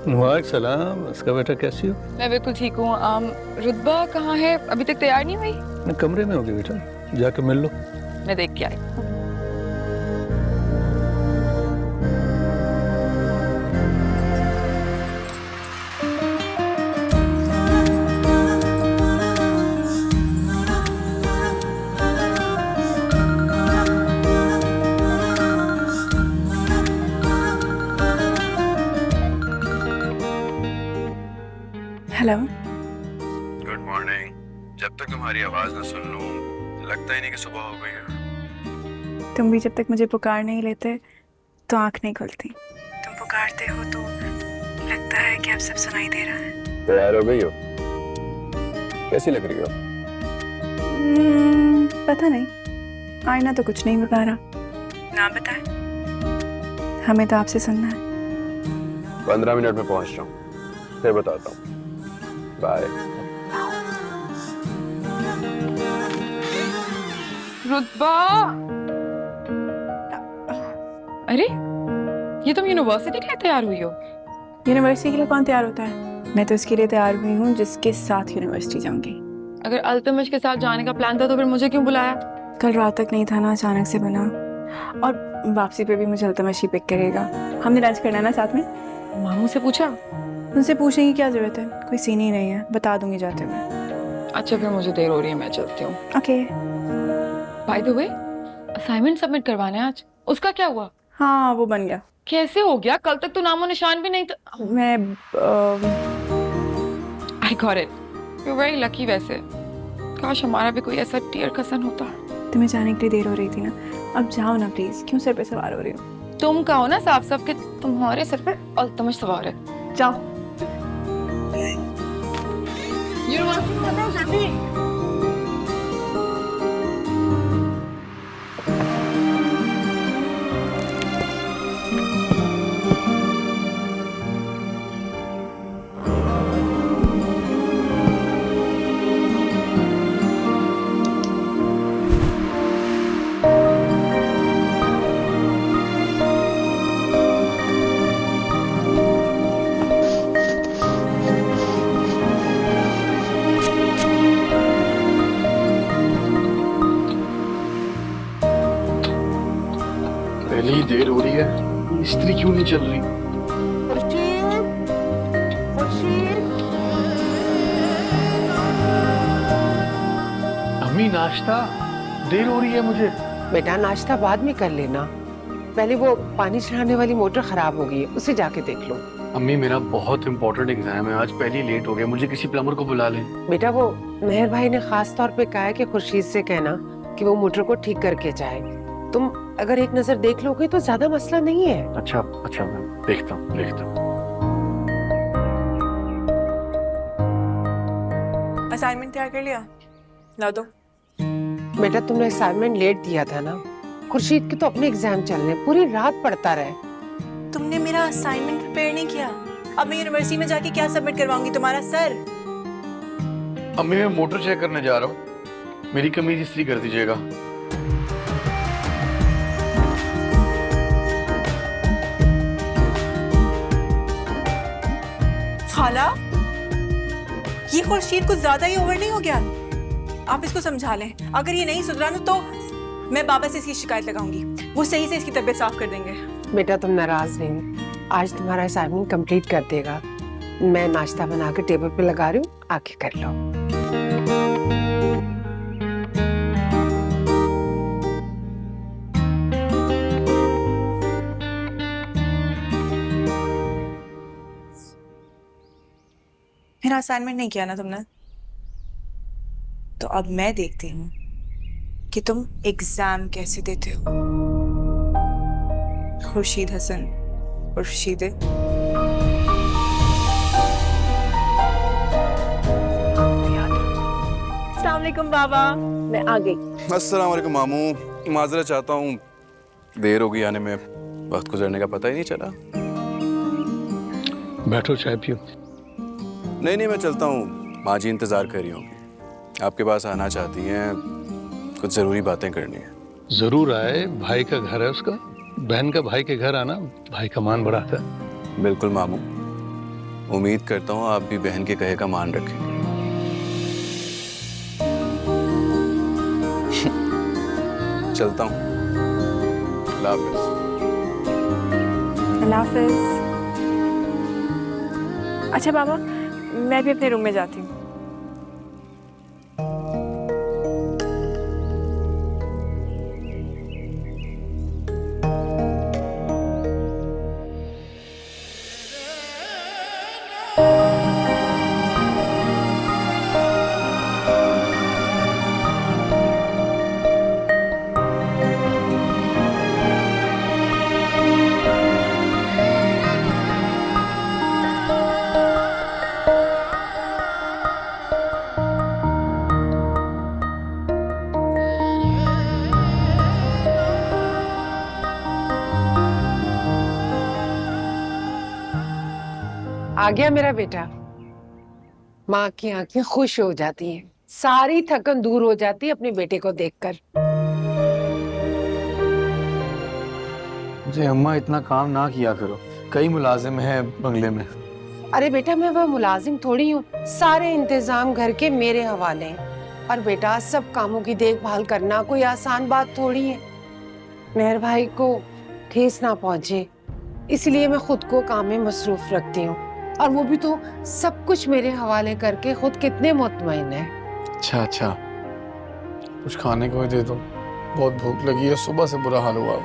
वालेकुम सलाम। उसका बेटा कैसी हो? मैं बिल्कुल ठीक हूँ। रुतबा कहाँ है? अभी तक तैयार नहीं हुई? मैं कमरे में होगी बेटा, जाके मिल लो। मैं देख के आई। हेलो। Good morning. जब तक तुम्हारी आवाज न सुन लूं, लगता ही नहीं कि सुबह हो गई है। तुम भी जब तक मुझे पुकार नहीं लेते तो आंख नहीं खुलती। तुम पुकारते हो तो लगता है कि अब सब सुनाई दे रहा है। तैयार हो गई हो? कैसी लग रही हो? पता नहीं, आईना तो कुछ नहीं बता रहा। ना बताए, हमें तो आपसे सुनना है। 15 मिनट में पहुंच रहा हूँ, फिर बताता हूँ। बाय। रुतबा, अरे ये तुम यूनिवर्सिटी के लिए तैयार हुई हो? यूनिवर्सिटी के लिए कौन तैयार होता है? मैं तो इसके लिए तैयार हुई हूँ जिसके साथ यूनिवर्सिटी जाऊंगी। अगर अल्तमश के साथ जाने का प्लान था तो फिर मुझे क्यों बुलाया? कल रात तक नहीं था ना, अचानक से बना। और वापसी पे भी मुझे अल्तमश ही पिक करेगा। हमने लंच करना है ना साथ में। मामू से पूछा? उनसे पूछने की क्या जरूरत है, कोई सीन ही नहीं है, बता दूंगी जाते हुए। अच्छा फिर मुझे देर हो रही है, मैं चलती हूँ। Okay. By the way, assignment submit करवाना है आज, उसका क्या हुआ? हाँ वो बन गया। कैसे हो गया? कल तक तो नामो निशान भी नहीं था। मैं I got it, you very lucky. वैसे काश हमारा भी कोई ऐसा डियर कजन होता। तुम्हें जाने के लिए देर हो रही थी ना, अब जाओ ना प्लीज। क्यों सर पे सवार हो रही हो? तुम कहो ना साफ साफ कि तुम्हारे सर पे अल्तमश सवार है। जाओ। यूनिवर्सिटी में बताओ जल्दी। पहले ही देर हो रही है, इस्त्री क्यों नहीं चल रही? अम्मी नाश्ता, देर हो रही है मुझे। बेटा नाश्ता बाद में कर लेना, पहले वो पानी चढ़ाने वाली मोटर खराब हो गई है, उसे जाके देख लो। अम्मी मेरा बहुत इंपॉर्टेंट एग्जाम है, आज पहले ही लेट हो गया, मुझे किसी प्लम्बर को बुला ले। बेटा वो मेहर भाई ने खास तौर पे कहा है कि खुर्शीद से कहना कि वो मोटर को ठीक करके जाए। तुम अगर एक नजर देख लोगे तो ज्यादा मसला नहीं है। अच्छा अच्छा, मैं देखता हूँ देखता हूँ। असाइनमेंट तैयार कर लिया? ला दो। बेटा तुमने असाइनमेंट लेट दिया था ना, खुर्शीद के तो अपने एग्जाम चल रहे हैं, पूरी रात पढ़ता रहे। तुमने मेरा असाइनमेंट प्रिपेयर नहीं किया, अब मैं यूनिवर्सिटी में जाके क्या सबमिट करवाऊंगी? तुम्हारा सर। अम्मी मैं मोटर चेक करने जा रहा हूँ, मेरी कमीज इस्त्री कर दीजिएगा। खाला, ये खुर्शीद कुछ ज्यादा ही ओवर नहीं हो गया? आप इसको समझा लें, अगर ये नहीं सुधरा ना तो मैं बाबा से इसकी शिकायत लगाऊंगी, वो सही से इसकी तबीयत साफ कर देंगे। बेटा तुम नाराज नहीं, आज तुम्हारा असाइनमेंट कंप्लीट कर देगा। मैं नाश्ता बना के टेबल पे लगा रही हूँ, आके कर लो। मेरा असाइनमेंट नहीं किया ना तुमने, तो अब मैं देखती हूँ कि तुम एग्जाम कैसे देते हो। खुर्शीद हसन खुर्शीद। अस्सलाम वालेकुम बाबा, मैं आ गई। अस्सलाम वालेकुम मामू, माजरत चाहता हूँ, देर हो गई आने में, वक्त गुजरने का पता ही नहीं चला। बैठो चाय पियो। नहीं मैं चलता हूँ, माँ जी इंतजार कर रही होंगी, आपके पास आना चाहती हैं, कुछ जरूरी बातें करनी है। जरूर आए, भाई का घर है उसका, बहन का भाई के घर आना भाई का मान बढ़ाता है। बिल्कुल मामू, उम्मीद करता हूँ आप भी बहन के कहे का मान रखेंगे। चलता हूँ। अल्लाह हाफिज़। अल्लाह हाफिज़। अच्छा बाबा, मैं भी अपने रूम में जाती हूँ। आ गया मेरा बेटा। माँ की आंखें खुश हो जाती हैं, सारी थकन दूर हो जाती है अपने बेटे को देखकर। जी अम्मा, इतना काम ना किया करो, कई मुलाजिम हैं बंगले में। अरे बेटा, मैं वह मुलाजिम थोड़ी हूँ, सारे इंतजाम घर के मेरे हवाले हैं। और बेटा, सब कामों की देखभाल करना कोई आसान बात थोड़ी है। मेहर भाई को ठेस ना पहुंचे, इसलिए मैं खुद को काम में मसरूफ रखती हूँ। और वो भी तो सब कुछ मेरे हवाले करके खुद कितने मुतमईन है। अच्छा अच्छा, कुछ खाने को ही दे दो, बहुत भूख लगी है, सुबह से बुरा हाल हुआ।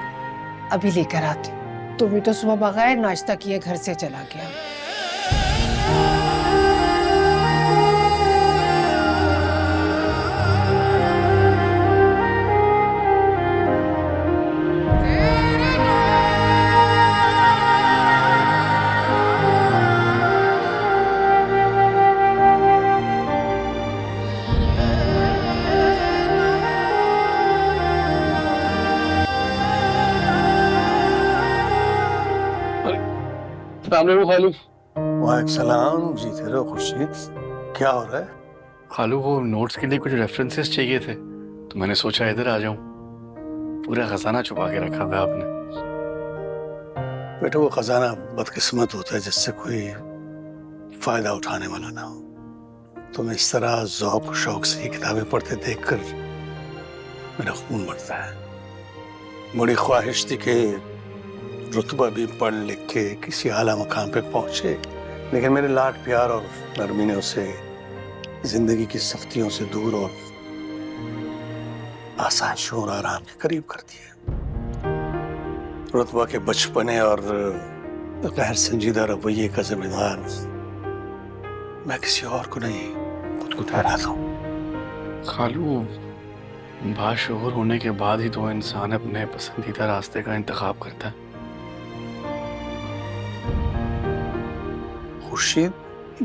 अभी लेकर आती। तुम भी तो सुबह बगैर नाश्ता किए घर से चला गया। खालू, वालेकुम जीते रहो खुर्शीद। क्या हो रहा है? खालू वो नोट्स के लिए कुछ रेफरेंसेस चाहिए थे, तो मैंने सोचा इधर आ जाऊं। पूरा खजाना छुपा के रखा हुआ आपने। बेटा, वो खजाना बदकिस्मत होता है जिससे कोई फायदा उठाने वाला ना हो। तुम्हें इस तरह ज़ौक़ शौक से ये किताबें पढ़ते देखकर मेरा खून बढ़ता है। बड़ी ख्वाहिश थी कि रुतबा भी पढ़ लिख के किसी आला मकाम पे पहुंचे, लेकिन मेरे लाड प्यार और नरमी ने उसे जिंदगी की सख्तियों से दूर और आसान शोर आराम के करीब कर दिया। रुतबा के बचपने और गैर संजीदा रवैये का जिम्मेदार मैं किसी और को नहीं, खुद को ठहराता हूँ। खालू, बाशऊर होने के बाद ही तो इंसान अपने पसंदीदा रास्ते का इंतखाब करता है। खुर्शीद,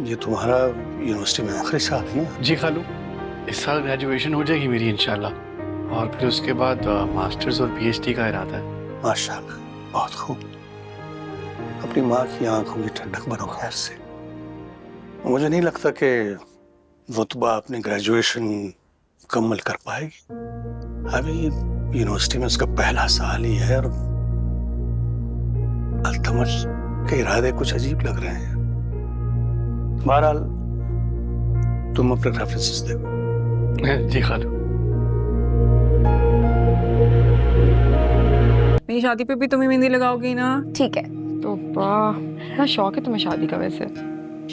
ये तुम्हारा यूनिवर्सिटी में आखिरी साल है ना? जी खालू, इस साल ग्रेजुएशन हो जाएगी मेरी इंशाल्लाह, और फिर उसके बाद मास्टर्स और पीएचडी का इरादा है। माशाल्लाह, बहुत खूब। अपनी माँ की आंखों की ठंडक बनो खैर से। मुझे नहीं लगता कि रुतबा अपनी ग्रेजुएशन मुकम्मल कर पाएगी। अभी यूनिवर्सिटी में उसका पहला साल ही है और अल्तमश के इरादे कुछ अजीब लग रहे हैं। बहरहाल तुम अपने रेफरेंसेस देखो। जी खालू। मेरी शादी पे भी तुम्हें मेहंदी लगाओगी ना? ठीक है। तो वाह, इतना शौक है तुम्हें शादी का? वैसे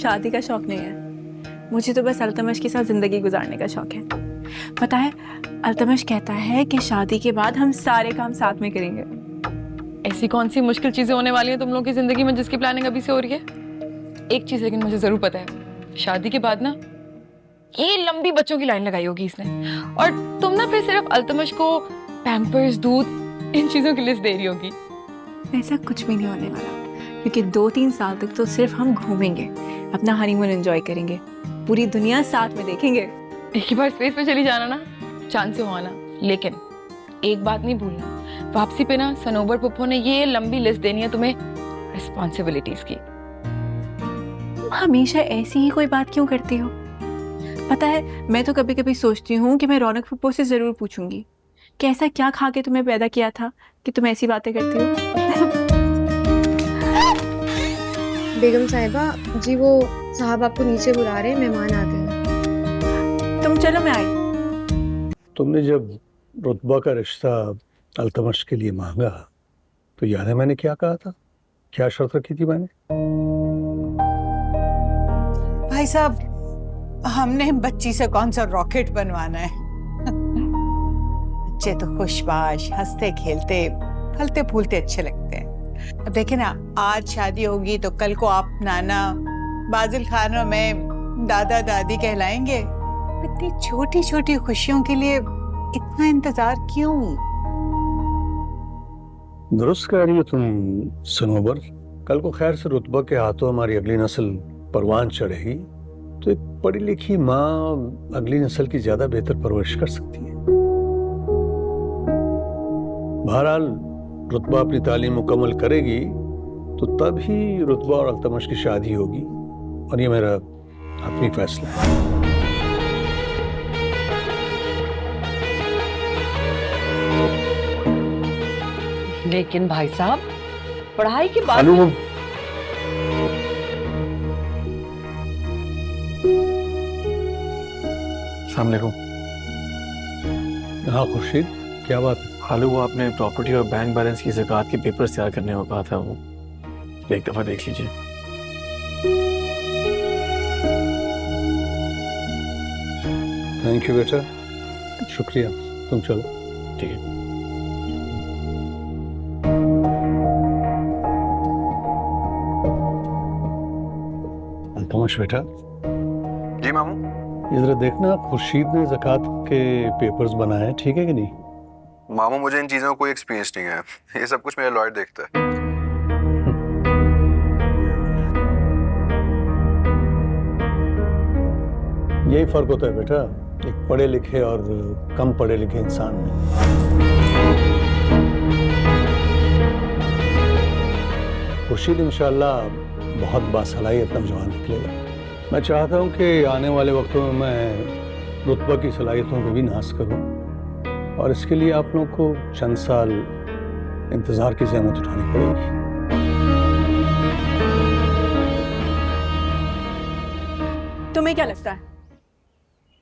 शादी का शौक नहीं है मुझे, तो बस अल्तमश के साथ जिंदगी गुजारने का शौक है। पता है, अल्तमश कहता है कि शादी के बाद हम सारे काम साथ में करेंगे। ऐसी कौन सी मुश्किल चीजें होने वाली हैं तुम लोग की जिंदगी में जिसकी प्लानिंग अभी से हो रही है? एक चीज लेकिन मुझे जरूर पता है, शादी के बाद ना ये लंबी बच्चों की लाइन लगाई होगी इसने, और तुम ना फिर सिर्फ अल्तमश को पैम्पर्स, दूध, इन चीजों की लिस्ट दे रही होगी। ऐसा कुछ भी नहीं होने वाला, क्योंकि 2-3 साल तक तो सिर्फ हम घूमेंगे, अपना हनीमून एंजॉय करेंगे, पूरी दुनिया साथ में देखेंगे। एक ही बार स्पेस पे चली जाना ना, चांद से हो आना। लेकिन एक बात नहीं भूलना, वापसी पे ना सनोबर पुप्पो ने ये लंबी लिस्ट देनी है तुम्हें रिस्पॉन्सिबिलिटीज की। हमेशा ऐसी ही कोई बात क्यों करती हो? पता है, मैं तो कभी कभी सोचती हूँ कि मैं रौनक पुप्पो से जरूर पूछूंगी कि ऐसा क्या खा के तुम्हें पैदा किया था कि तुम ऐसी बातें करती हो। बेगम साहिबा जी, वो साहब आपको नीचे बुला रहे हैं, मेहमान आ गए हैं। तुम चलो, मैं आई। तुमने जब रुतबा का रिश्ता अल्तमश के लिए मांगा तो याद है मैंने क्या कहा था, क्या शर्त रखी थी मैंने? भाई साहब, हमने बच्ची से कौन सा रॉकेट बनवाना है? बच्चे तो खुशबाश, हंसते खेलते फलते फूलते अच्छे लगते हैं। अब देखे ना, आज शादी होगी तो कल को आप नाना, बाजिल खानों में दादा दादी कहलाएंगे। इतनी छोटी छोटी खुशियों के लिए इतना इंतजार क्यों? दुरुस्त कह रही हो तुम सनोबर। कल को खैर से रुतबा के हाथों हमारी अगली नस्ल परवान चढ़ेगी तो एक पढ़ी लिखी माँ अगली नस्ल की ज्यादा बेहतर परवरिश कर सकती है। बहरहाल रुतबा अपनी तालीम मुकम्मल करेगी तो तब ही रुतबा और अल्तमश की शादी होगी, और ये मेरा अपनी फैसला है। लेकिन भाई साहब, पढ़ाई के बाद अनुभव अस्सलाम वालेकुम। हाँ खुर्शीद, क्या बात है? हालू, वो आपने प्रॉपर्टी और बैंक बैलेंस की ज़कात के पेपर्स तैयार करने को कहा था, वो एक दफ़ा देख लीजिए। थैंक यू बेटा, शुक्रिया। तुम चलो। ठीक है। अल्तमश बेटा, जी मामू। ये जरा देखना, खुर्शीद ने ज़कात के पेपर्स बनाए हैं, ठीक है कि नहीं? मामू, मुझे इन चीज़ों का कोई एक्सपीरियंस नहीं है, ये सब कुछ मेरा लॉयर देखता है। यही फर्क होता है बेटा, एक पढ़े लिखे और कम पढ़े लिखे इंसान में। खुर्शीद इंशाल्लाह बहुत बासलाहियत नौजवान निकलेगा। मैं चाहता हूँ कि आने वाले वक्तों में मैं रुतबा की सलाहियतों पे भी नाज करूँ, और इसके लिए आप लोगों को चंद साल इंतजार की ज़हमत उठानी पड़ेगी। तुम्हें क्या लगता है,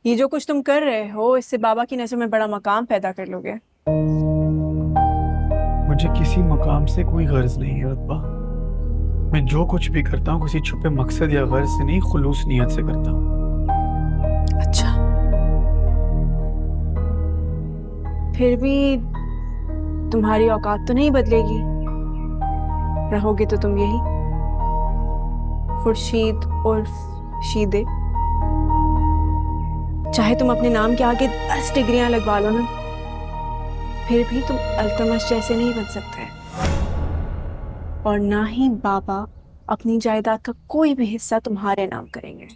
ये जो कुछ तुम कर रहे हो इससे बाबा की नजर में बड़ा मकाम पैदा कर लोगे? मुझे किसी मकाम से कोई गर्ज नहीं है रुतबा। मैं जो कुछ भी करता हूँ किसी छुपे मकसद या गर्ज से नहीं, खुलूस नीयत से करता हूँ। अच्छा, फिर भी तुम्हारी औकात तो नहीं बदलेगी, रहोगे तो तुम यही खुर्शीद उर्फ शीदे। चाहे तुम अपने नाम के आगे 10 डिग्रियां लगवा लो ना, फिर भी तुम अल्तमश जैसे नहीं बन सकते, और ना ही बाबा अपनी जायदाद का कोई भी हिस्सा तुम्हारे नाम करेंगे।